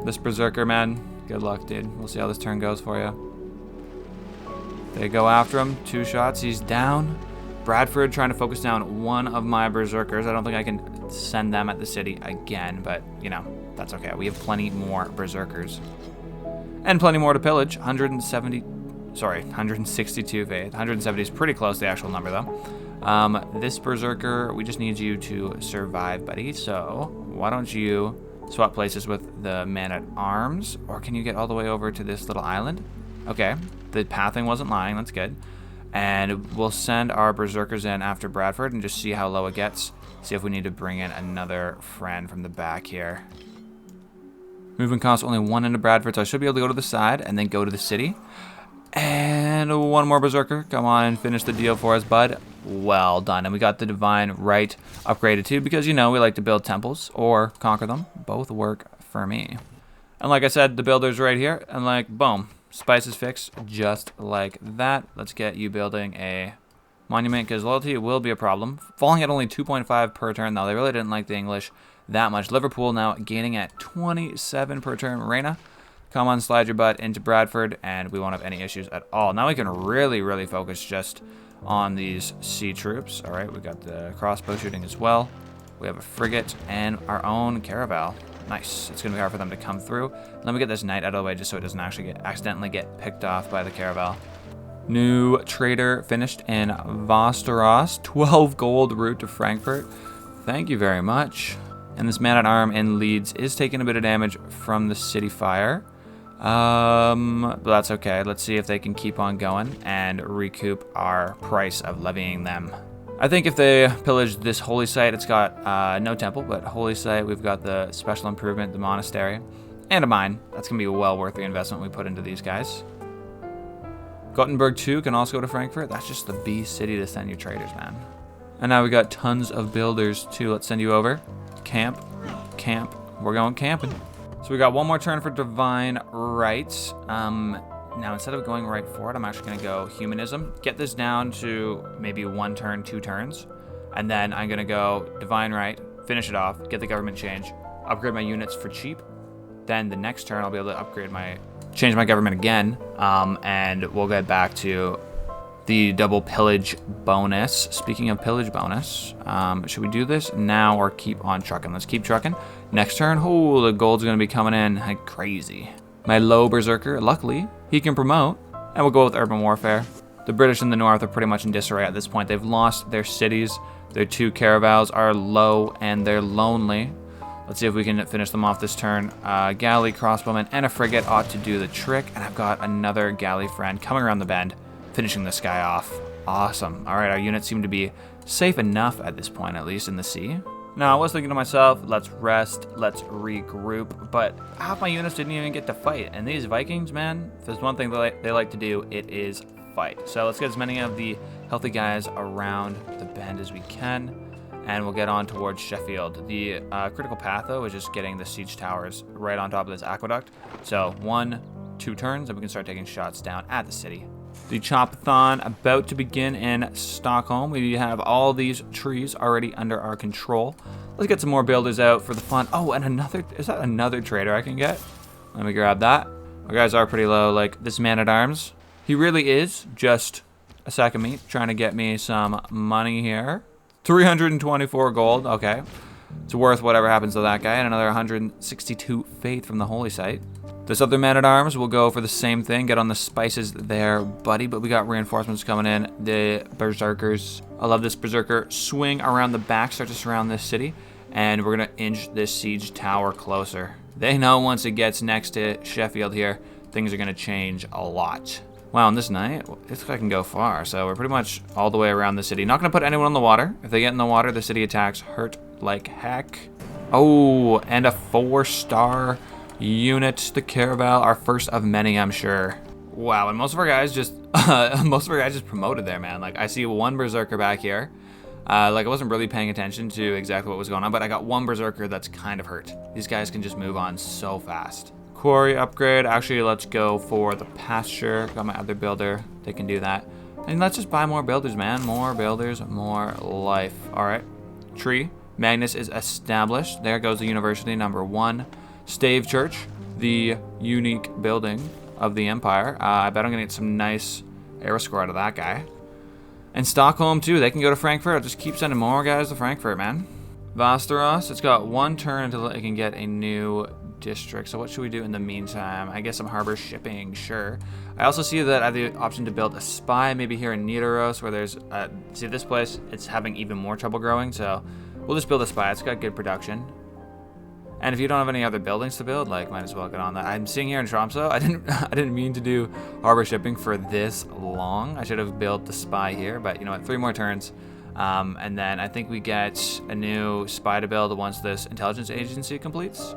This Berserker, man, good luck, dude. We'll see how this turn goes for you. They go after him. 2 shots. He's down. Bradford trying to focus down one of my Berserkers. I don't think I can send them at the city again, but, you know, that's okay. We have plenty more Berserkers. And plenty more to pillage. 162 faith. 170 is pretty close to the actual number, though. This Berserker, we just need you to survive, buddy. So, why don't you swap places with the man-at-arms? Or can you get all the way over to this little island? Okay. The pathing wasn't lying. That's good. And we'll send our Berserkers in after Bradford and just see how low it gets. See if we need to bring in another friend from the back here. Movement costs only 1 into Bradford, so I should be able to go to the side and then go to the city. And 1 more Berserker. Come on and finish the deal for us, bud. Well done. And we got the Divine Right upgraded too, because, you know, we like to build temples or conquer them. Both work for me. And like I said, the builder's right here. And like, boom. Spices fixed just like that. Let's get you building a monument, because loyalty will be a problem. Falling at only 2.5 per turn, though. They really didn't like the English that much. Liverpool now gaining at 27 per turn. Reina, come on, slide your butt into Bradford, and we won't have any issues at all. Now we can really focus just on these sea troops. All right, we got the crossbow shooting as well. We have a frigate and our own caravel. Nice. It's going to be hard for them to come through. Let me get this knight out of the way just so it doesn't actually accidentally get picked off by the caravel. New trader finished in Vasteros. 12 gold route to Frankfurt. Thank you very much. And this man-at-arm in Leeds is taking a bit of damage from the city fire. But that's okay. Let's see if they can keep on going and recoup our price of levying them. I think if they pillage this holy site, it's got no temple, but holy site, we've got the special improvement, the monastery, and a mine. That's going to be well worth the investment we put into these guys. Gothenburg 2 can also go to Frankfurt. That's just the B city to send your traders, man. And now we got tons of builders too. Let's send you over. Camp. We're going camping. So we got 1 more turn for Divine Right. Now, instead of going right for it, I'm actually going to go Humanism. Get this down to maybe 1 turn, 2 turns. And then I'm going to go Divine Right, finish it off, get the government change, upgrade my units for cheap. Then the next turn, I'll be able to change my government again. And we'll get back to the double pillage bonus. Speaking of pillage bonus, should we do this now or keep on trucking? Let's keep trucking. Next turn, oh, the gold's going to be coming in like crazy. My low Berserker, luckily, he can promote, and we'll go with Urban Warfare. The British in the north are pretty much in disarray at this point. They've lost their cities. Their 2 caravels are low, and they're lonely. Let's see if we can finish them off this turn. Galley, crossbowman, and a frigate ought to do the trick, and I've got another galley friend coming around the bend, finishing this guy off. Awesome. All right, our units seem to be safe enough at this point, at least in the sea. Now, I was thinking to myself, let's rest, let's regroup, but half my units didn't even get to fight. And these Vikings, man, if there's one thing they like to do, it is fight. So let's get as many of the healthy guys around the bend as we can, and we'll get on towards Sheffield. The critical path, though, is just getting the siege towers right on top of this aqueduct. So 1, 2 turns, and we can start taking shots down at the city. The Chopathon about to begin in Stockholm. We have all these trees already under our control. Let's get some more builders out for the fun. Oh, and is that another trader I can get? Let me grab that. Our guys are pretty low, like this man-at-arms. He really is just a sack of meat, trying to get me some money here. 324 gold, okay. It's worth whatever happens to that guy, and another 162 faith from the holy site. This other man-at-arms will go for the same thing. Get on the spices there, buddy. But we got reinforcements coming in. The Berserkers. I love this Berserker. Swing around the back. Start to surround this city. And we're going to inch this siege tower closer. They know once it gets next to Sheffield here, things are going to change a lot. Wow, on this night, it looks like I can go far. So we're pretty much all the way around the city. Not going to put anyone in the water. If they get in the water, the city attacks hurt like heck. Oh, and a 4-star unit, the caravel, our first of many, I'm sure. Wow, and most of our guys just promoted there, man. Like, I see 1 Berserker back here. Like, I wasn't really paying attention to exactly what was going on, but I got 1 Berserker that's kind of hurt. These guys can just move on so fast. Quarry upgrade. Actually, let's go for the pasture. Got my other builder. They can do that. And let's just buy more builders, man. More builders, more life. All right. Tree. Magnus is established. There goes the university, number 1. Stave Church. the unique building of the Empire. I bet I'm going to get some nice arrow score out of that guy. And Stockholm, too. They can go to Frankfurt. I'll just keep sending more guys to Frankfurt, man. Vasteros, it's got 1 turn until it can get a new district. So what should we do in the meantime? I guess some harbor shipping, sure. I also see that I have the option to build a spy, maybe here in Nidaros, where there's, see this place, it's having even more trouble growing, so we'll just build a spy. It's got good production. And if you don't have any other buildings to build, like, might as well get on that. I'm seeing here in Tromsø, I didn't mean to do harbor shipping for this long. I should have built the spy here, but you know what, 3 more turns. And then I think we get a new spy to build once this intelligence agency completes.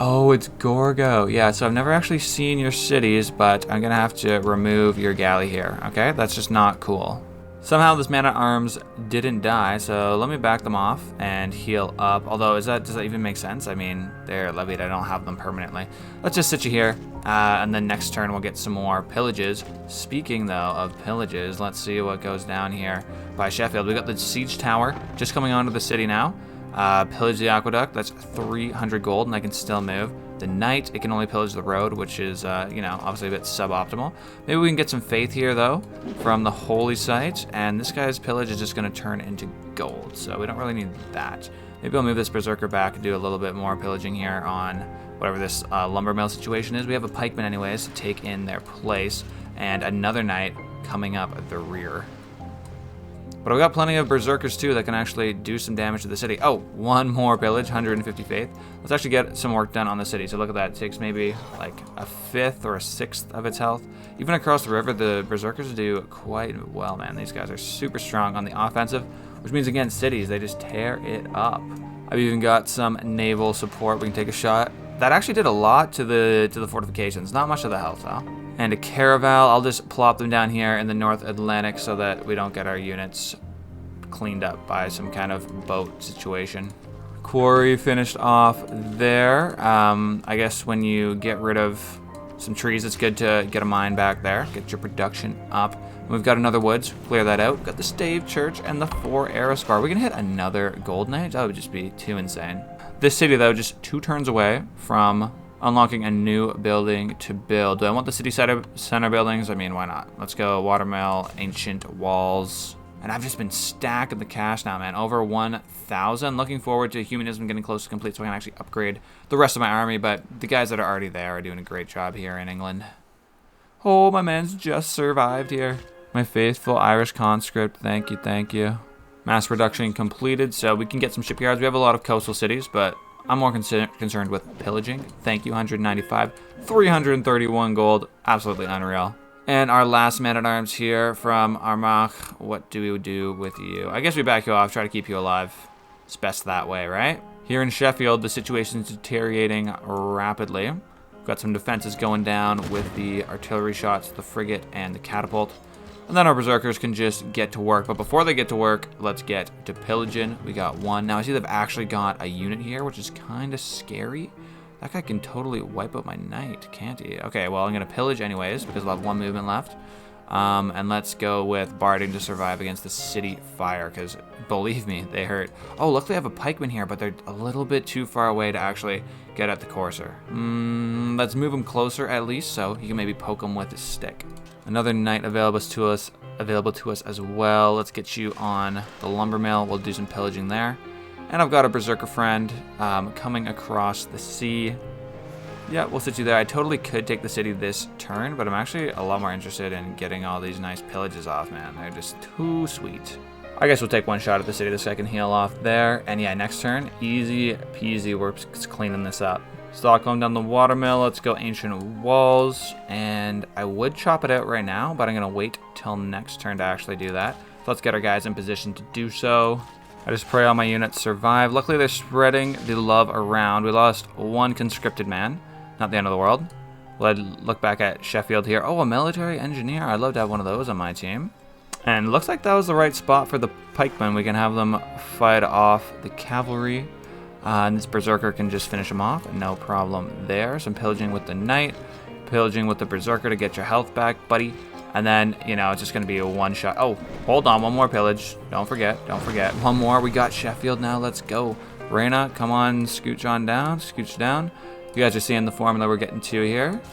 Oh, it's Gorgo. Yeah, so I've never actually seen your cities, but I'm gonna have to remove your galley here, okay? That's just not cool. Somehow this man-at-arms didn't die, so let me back them off and heal up. Although, does that even make sense? I mean, they're levied, I don't have them permanently. Let's just sit you here, and then next turn we'll get some more pillages. Speaking, though, of pillages, let's see what goes down here by Sheffield. We got the siege tower just coming onto the city now. Pillage the aqueduct, that's 300 gold, and I can still move. The knight, it can only pillage the road, which is, you know, obviously a bit suboptimal. Maybe we can get some faith here, though, from the holy site, and this guy's pillage is just going to turn into gold, so we don't really need that. Maybe I'll move this berserker back and do a little bit more pillaging here on whatever this lumber mill situation is. We have a pikeman anyways to take in their place, and another knight coming up at the rear. But we've got plenty of berserkers too that can actually do some damage to the city. Oh, 1 more pillage, 150 faith. Let's actually get some work done on the city. So look at that, it takes maybe like a 5th or a 6th of its health. Even across the river, the berserkers do quite well, man. These guys are super strong on the offensive, which means against cities, they just tear it up. I've even got some naval support we can take a shot. That actually did a lot to the fortifications, not much of the health though. And a caravel, I'll just plop them down here in the North Atlantic so that we don't get our units cleaned up by some kind of boat situation. Quarry finished off there. I guess when you get rid of some trees, it's good to get a mine back there, get your production up. And we've got another woods, clear that out. We've got the stave church and the 4 arrow scar. We can hit another golden age? That would just be too insane. This city though, just 2 turns away from unlocking a new building to build. Do I want the city center buildings? I mean, why not? Let's go watermill, ancient walls. And I've just been stacking the cash now, man. Over 1,000. Looking forward to humanism getting close to complete so I can actually upgrade the rest of my army. But the guys that are already there are doing a great job here in England. Oh, my man's just survived here. My faithful Irish conscript. Thank you, thank you. Mass production completed, so we can get some shipyards. We have a lot of coastal cities, but I'm more concerned with pillaging. Thank you, 195. 331 gold. Absolutely unreal. And our last man-at-arms here from Armagh. What do we do with you? I guess we back you off, try to keep you alive. It's best that way, right? Here in Sheffield, the situation's deteriorating rapidly. We've got some defenses going down with the artillery shots, the frigate, and the catapult. And then our berserkers can just get to work. But before they get to work, let's get to pillaging. We got 1. Now I see they've actually got a unit here, which is kind of scary. That guy can totally wipe out my knight, can't he? Okay, well, I'm going to pillage anyways, because I'll have 1 movement left. And let's go with barding to survive against the city fire, because believe me, they hurt. Oh, look, they have a pikeman here, but they're a little bit too far away to actually get at the courser. Let's move him closer at least, so he can maybe poke him with his stick. Another knight available to us as well. Let's get you on the lumber mill. We'll do some pillaging there. And I've got a berserker friend coming across the sea. Yeah, we'll sit you there. I totally could take the city this turn, but I'm actually a lot more interested in getting all these nice pillages off, man. They're just too sweet. I guess we'll take 1 shot at the city. This guy can heal off there. And yeah, next turn, easy peasy. We're just cleaning this up. Stockholm down the watermill. Let's go ancient walls. And I would chop it out right now, but I'm going to wait till next turn to actually do that. So let's get our guys in position to do so. I just pray all my units survive. Luckily, they're spreading the love around. We lost 1 conscripted man. Not the end of the world. We'll look back at Sheffield here. Oh, a military engineer. I'd love to have one of those on my team. And it looks like that was the right spot for the pikemen. We can have them fight off the cavalry. And this berserker can just finish them off. No problem there. Some pillaging with the knight. Pillaging with the berserker to get your health back, buddy. And then, you know, it's just going to be a 1 shot. Oh, hold on. 1 more pillage. Don't forget. Don't forget. 1 more. We got Sheffield now. Let's go. Reyna, come on. Scooch on down. Scooch down. You guys are seeing the formula we're getting to here.